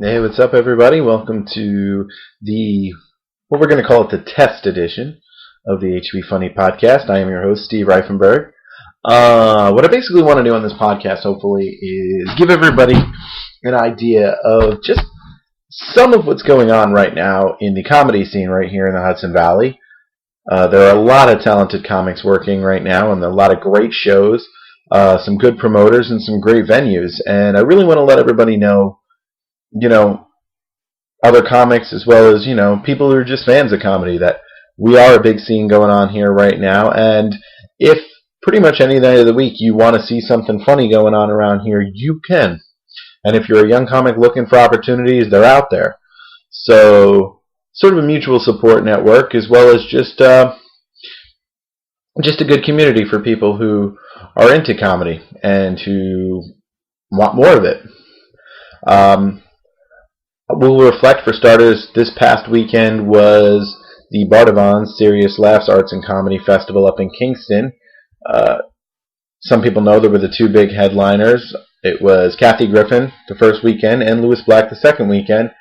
Hey, what's up, everybody? Welcome to what we're going to call it, the test edition of the HV Funny podcast. I am your host, Steve Reifenberg. What I basically want to do on this podcast, hopefully, is give everybody an idea of just some of what's going on right now in the comedy scene right here in the Hudson Valley. There are a lot of talented comics working right now, and a lot of great shows, some good promoters, and some great venues. And I really want to let everybody know, other comics as well as, people who are just fans of comedy, that we are a big scene going on here right now. And if pretty much any night of the week you want to see something funny going on around here, you can. And if you're a young comic looking for opportunities, they're out there. So, sort of a mutual support network, as well as just a good community for people who are into comedy and who want more of it. We'll reflect, for starters, this past weekend was the Bardavon Serious Laughs Arts and Comedy Festival up in Kingston. Some people know there were the two big headliners. It was Kathy Griffin the first weekend and Lewis Black the second weekend.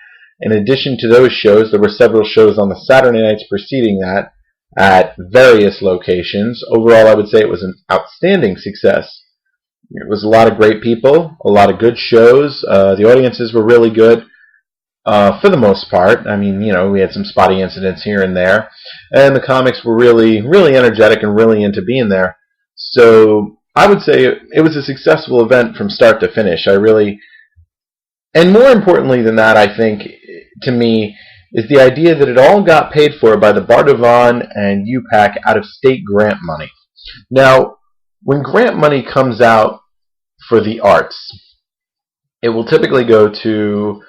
In addition to those shows, there were several shows on the Saturday nights preceding that at various locations. Overall, I would say it was an outstanding success. It was a lot of great people, a lot of good shows. The audiences were really good. For the most part. I mean, we had some spotty incidents here and there, and the comics were really, really energetic and really into being there. So I would say it was a successful event from start to finish. And more importantly than that, I think, to me, is the idea that it all got paid for by the Bardavon and UPAC out of state grant money. Now, when grant money comes out for the arts, it will typically go to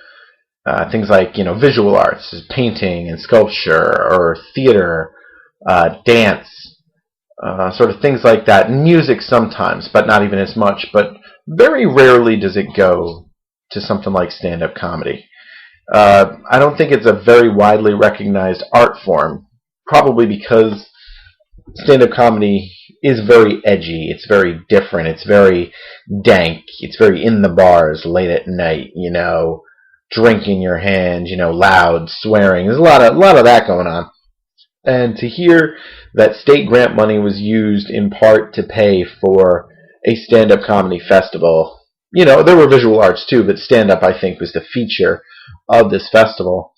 things like, visual arts, painting and sculpture, or theater, dance, sort of things like that. Music sometimes, but not even as much. But very rarely does it go to something like stand-up comedy. I don't think it's a very widely recognized art form, probably because stand-up comedy is very edgy. It's very different. It's very dank. It's very in the bars late at night, drink in your hand, loud, swearing. There's a lot of that going on. And to hear that state grant money was used in part to pay for a stand-up comedy festival, there were visual arts too, but stand-up, I think, was the feature of this festival.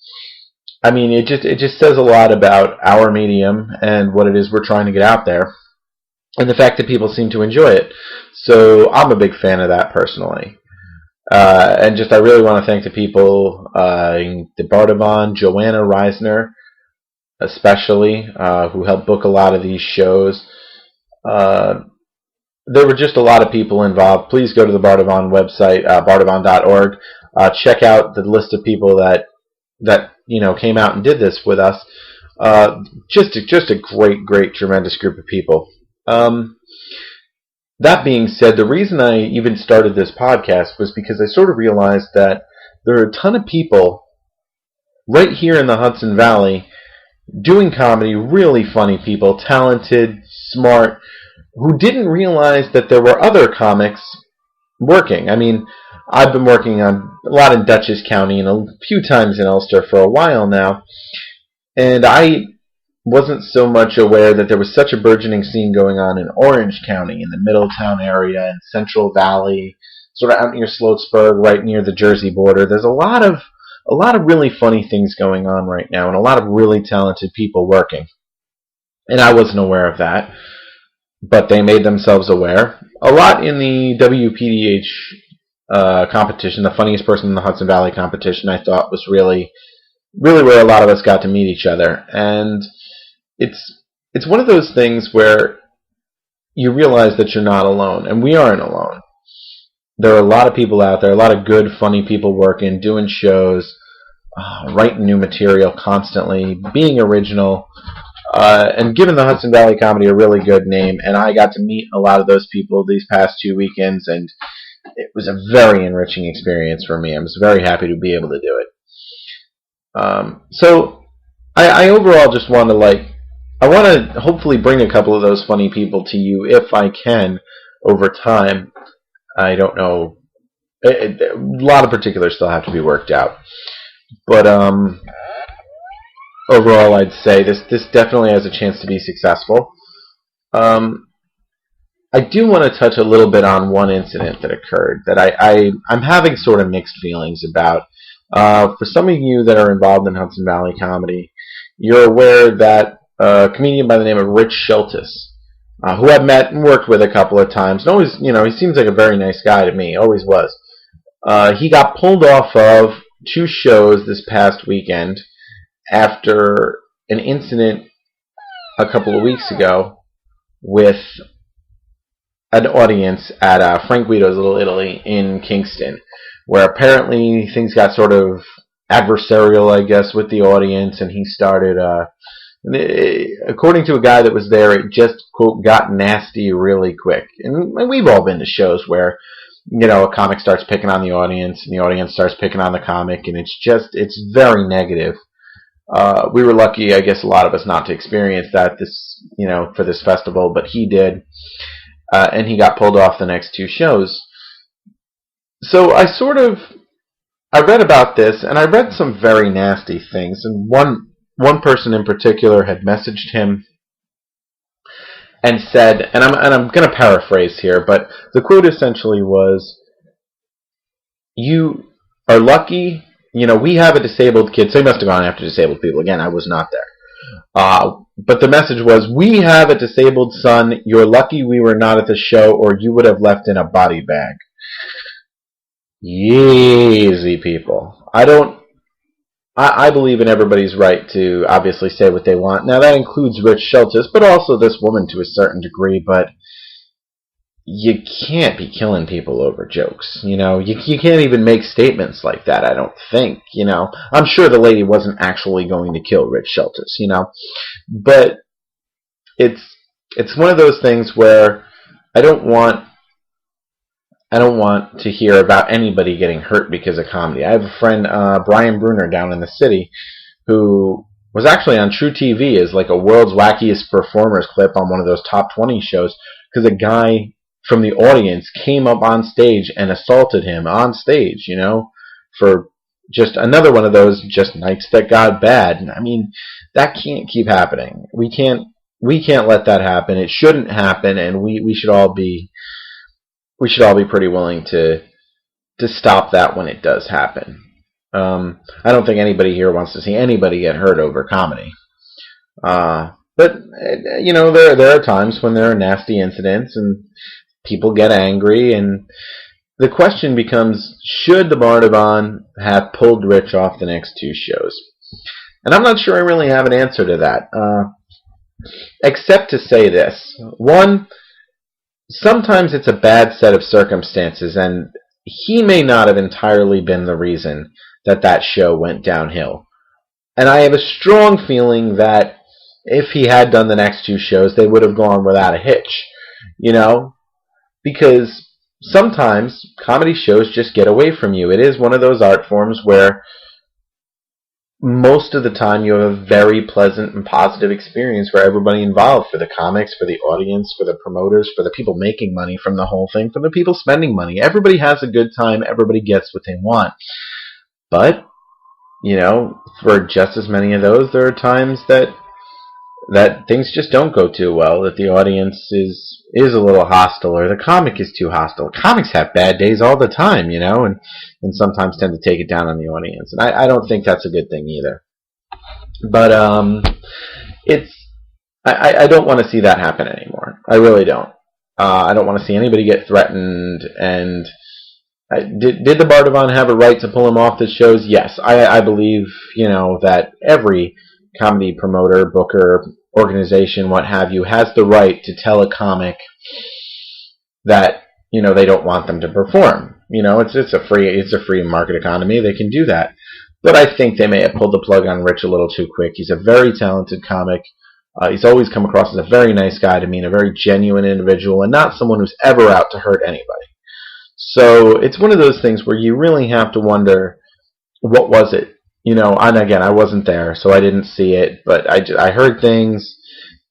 I mean, it just says a lot about our medium and what it is we're trying to get out there, and the fact that people seem to enjoy it. So I'm a big fan of that personally. And I really want to thank the people, the Bardavon, Joanna Reisner, especially, who helped book a lot of these shows. There were just a lot of people involved. Please go to the Bardavon website, bardavon.org. Check out the list of people that came out and did this with us. Just a great, tremendous group of people. That being said, the reason I even started this podcast was because I sort of realized that there are a ton of people right here in the Hudson Valley doing comedy, really funny people, talented, smart, who didn't realize that there were other comics working. I mean, I've been working on a lot in Dutchess County and a few times in Ulster for a while now, and I wasn't so much aware that there was such a burgeoning scene going on in Orange County, in the Middletown area, in Central Valley, sort of out near Sloatsburg, right near the Jersey border. There's a lot of really funny things going on right now, and a lot of really talented people working. And I wasn't aware of that, but they made themselves aware. A lot in the WPDH competition, the Funniest Person in the Hudson Valley competition, I thought was really, really where a lot of us got to meet each other. And it's one of those things where you realize that you're not alone, and we aren't alone. There are a lot of people out there, a lot of good, funny people working, doing shows, writing new material constantly, being original, and giving the Hudson Valley comedy a really good name. And I got to meet a lot of those people these past 2 weekends, and it was a very enriching experience for me. I was very happy to be able to do it. So I overall just want to I want to hopefully bring a couple of those funny people to you if I can over time. I don't know A lot of particulars still have to be worked out. But overall, I'd say this definitely has a chance to be successful. I do want to touch a little bit on one incident that occurred that I'm having sort of mixed feelings about. For some of you that are involved in Hudson Valley comedy, you're aware that a comedian by the name of Rich Shultis, who I've met and worked with a couple of times, and always, he seems like a very nice guy to me, always was. He got pulled off of 2 shows this past weekend after an incident a couple of weeks ago with an audience at Frank Guido's Little Italy in Kingston, where apparently things got sort of adversarial, I guess, with the audience, and he started, according to a guy that was there, it just, quote, got nasty really quick. And we've all been to shows where, a comic starts picking on the audience, and the audience starts picking on the comic, and it's very negative. We were lucky, I guess, a lot of us not to experience that for this festival, but he did. And he got pulled off the next 2 shows. So I read about this, and I read some very nasty things. And one person in particular had messaged him and said, and I'm going to paraphrase here, but the quote essentially was, "You are lucky. We have a disabled kid." So he must have gone after disabled people. Again, I was not there. But the message was, "We have a disabled son. You're lucky we were not at the show, or you would have left in a body bag." Easy, people. I believe in everybody's right to obviously say what they want. Now, that includes Rich Shultis, but also this woman to a certain degree, but you can't be killing people over jokes. You can't even make statements like that, I don't think. I'm sure the lady wasn't actually going to kill Rich Shultis, but it's one of those things where I don't want to hear about anybody getting hurt because of comedy. I have a friend, Brian Bruner, down in the city, who was actually on True TV as like a World's Wackiest Performers clip on one of those top 20 shows, because a guy from the audience came up on stage and assaulted him on stage, for just another one of those just nights that got bad. I mean, that can't keep happening. We can't let that happen. It shouldn't happen, and we should all be pretty willing to stop that when it does happen. I don't think anybody here wants to see anybody get hurt over comedy. But there are times when there are nasty incidents and people get angry, and the question becomes, should the Bardavon have pulled Rich off the next 2 shows? And I'm not sure I really have an answer to that, except to say this. One, sometimes it's a bad set of circumstances, and he may not have entirely been the reason that show went downhill. And I have a strong feeling that if he had done the next 2 shows, they would have gone without a hitch, because sometimes comedy shows just get away from you. It is one of those art forms where most of the time you have a very pleasant and positive experience for everybody involved, for the comics, for the audience, for the promoters, for the people making money from the whole thing, for the people spending money. Everybody has a good time. Everybody gets what they want. But, for just as many of those, there are times that things just don't go too well, that the audience is a little hostile, or the comic is too hostile. Comics have bad days all the time, and sometimes tend to take it down on the audience. And I don't think that's a good thing either. But I don't want to see that happen anymore. I really don't. I don't want to see anybody get threatened. And did the Bardavon have a right to pull him off the shows? Yes. I believe, that every comedy promoter, booker, organization, what have you, has the right to tell a comic that they don't want them to perform. It's a free market economy. They can do that. But I think they may have pulled the plug on Rich a little too quick. He's a very talented comic. He's always come across as a very nice guy to me, and a very genuine individual, and not someone who's ever out to hurt anybody. So it's one of those things where you really have to wonder, what was it? And again, I wasn't there, so I didn't see it, but I heard things,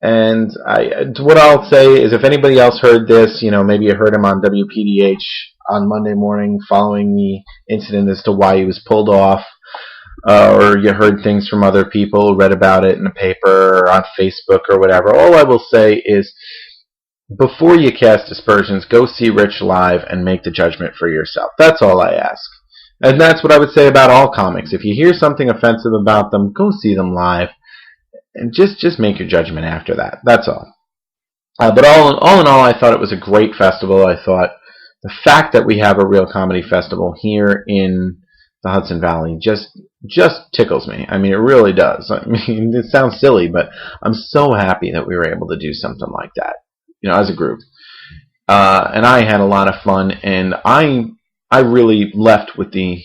and what I'll say is, if anybody else heard this, maybe you heard him on WPDH on Monday morning following the incident as to why he was pulled off, or you heard things from other people, read about it in the paper or on Facebook or whatever. All I will say is, before you cast aspersions, go see Rich live and make the judgment for yourself. That's all I ask. And that's what I would say about all comics. If you hear something offensive about them, go see them live. And just make your judgment after that. That's all. But all in all, I thought it was a great festival. I thought the fact that we have a real comedy festival here in the Hudson Valley just tickles me. I mean, it really does. I mean, it sounds silly, but I'm so happy that we were able to do something like that, as a group. And I had a lot of fun, and I really left with the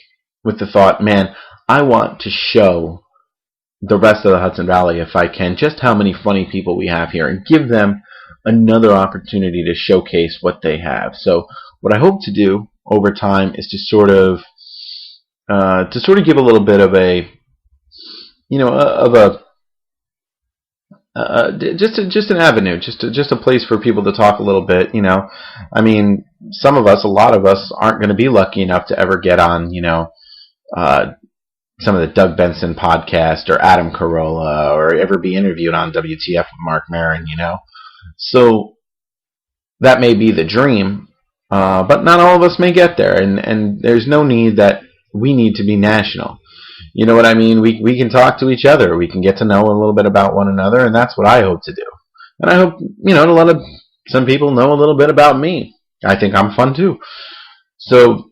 thought, man, I want to show the rest of the Hudson Valley, if I can, just how many funny people we have here, and give them another opportunity to showcase what they have. So what I hope to do over time is to sort of give a little bit of a, just an avenue, just a place for people to talk a little bit. I mean, a lot of us aren't going to be lucky enough to ever get on, some of the Doug Benson podcast or Adam Carolla, or ever be interviewed on WTF with Mark Maron, So that may be the dream, but not all of us may get there, and there's no need that we need to be national. You know what I mean? We can talk to each other. We can get to know a little bit about one another, and that's what I hope to do. And I hope, to let some people know a little bit about me. I think I'm fun too. So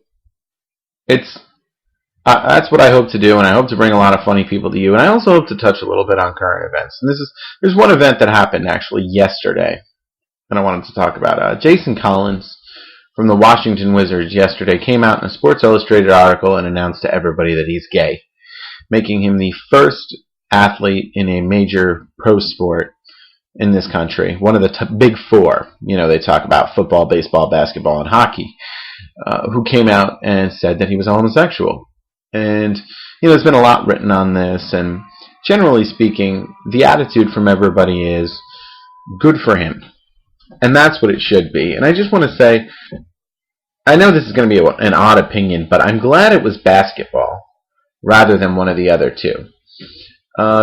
that's what I hope to do, and I hope to bring a lot of funny people to you. And I also hope to touch a little bit on current events. And there's one event that happened actually yesterday, and I wanted to talk about. Jason Collins from the Washington Wizards yesterday came out in a Sports Illustrated article and announced to everybody that he's gay, making him the first athlete in a major pro sport in this country, one of the big four. They talk about football, baseball, basketball, and hockey, who came out and said that he was homosexual. And, there's been a lot written on this, and generally speaking, the attitude from everybody is good for him. And that's what it should be. And I just want to say, I know this is going to be an odd opinion, but I'm glad it was basketball rather than one of the other two.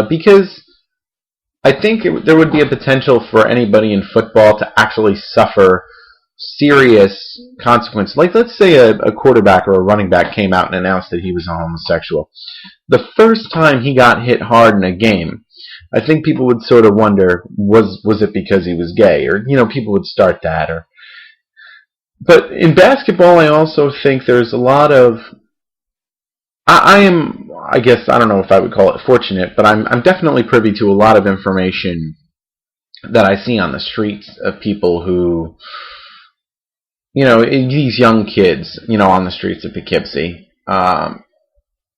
Because I think there would be a potential for anybody in football to actually suffer serious consequences. Like, let's say a quarterback or a running back came out and announced that he was a homosexual. The first time he got hit hard in a game, I think people would sort of wonder, was it because he was gay? Or, people would start that. But in basketball, I also think there's a lot of... I don't know if I would call it fortunate, but I'm definitely privy to a lot of information that I see on the streets of people who... these young kids, on the streets of Poughkeepsie,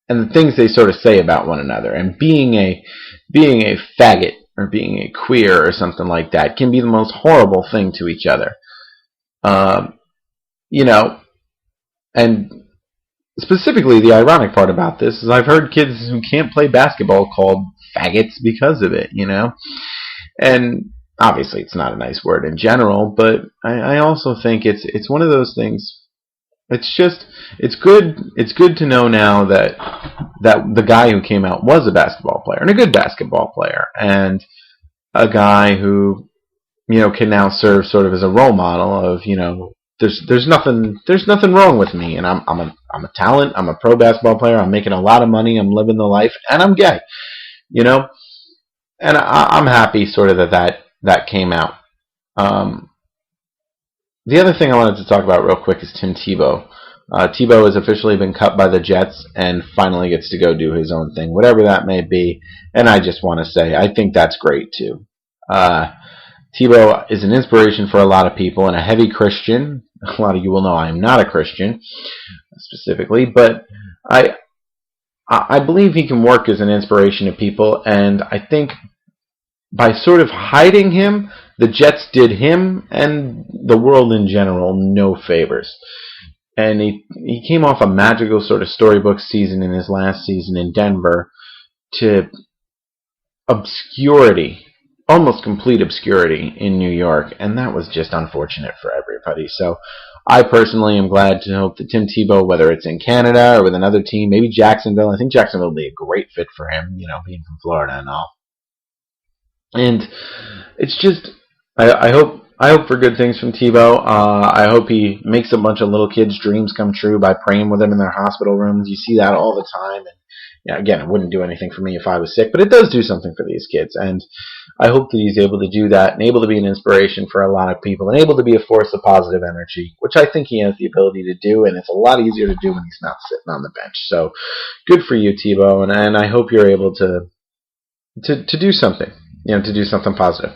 and the things they sort of say about one another, and being a faggot or being a queer or something like that can be the most horrible thing to each other. And specifically the ironic part about this is I've heard kids who can't play basketball called faggots because of it, And obviously, it's not a nice word in general, but I also think it's one of those things. It's good to know now that the guy who came out was a basketball player, and a good basketball player, and a guy who can now serve sort of as a role model of there's nothing wrong with me, and I'm a talent. I'm a pro basketball player. I'm making a lot of money. I'm living the life, and I'm gay. And I'm happy sort of that came out. The other thing I wanted to talk about real quick is Tim Tebow. Tebow has officially been cut by the Jets and finally gets to go do his own thing, whatever that may be. And I just want to say, I think that's great too. Tebow is an inspiration for a lot of people and a heavy Christian. A lot of you will know I am not a Christian specifically, but I believe he can work as an inspiration to people, and I think by sort of hiding him, the Jets did him and the world in general no favors. And he came off a magical sort of storybook season in his last season in Denver to obscurity almost complete obscurity in New York, and that was just unfortunate for everybody. So I personally am glad to hope that Tim Tebow, whether it's in Canada or with another team, maybe Jacksonville, I think Jacksonville would be a great fit for him, being from Florida and all. And it's just, I hope for good things from Tebow. I hope he makes a bunch of little kids' dreams come true by praying with them in their hospital rooms. You see that all the time. And again, it wouldn't do anything for me if I was sick, but it does do something for these kids. And I hope that he's able to do that and able to be an inspiration for a lot of people and able to be a force of positive energy, which I think he has the ability to do. And it's a lot easier to do when he's not sitting on the bench. So good for you, Tebow. And I hope you're able to do something, to do something positive.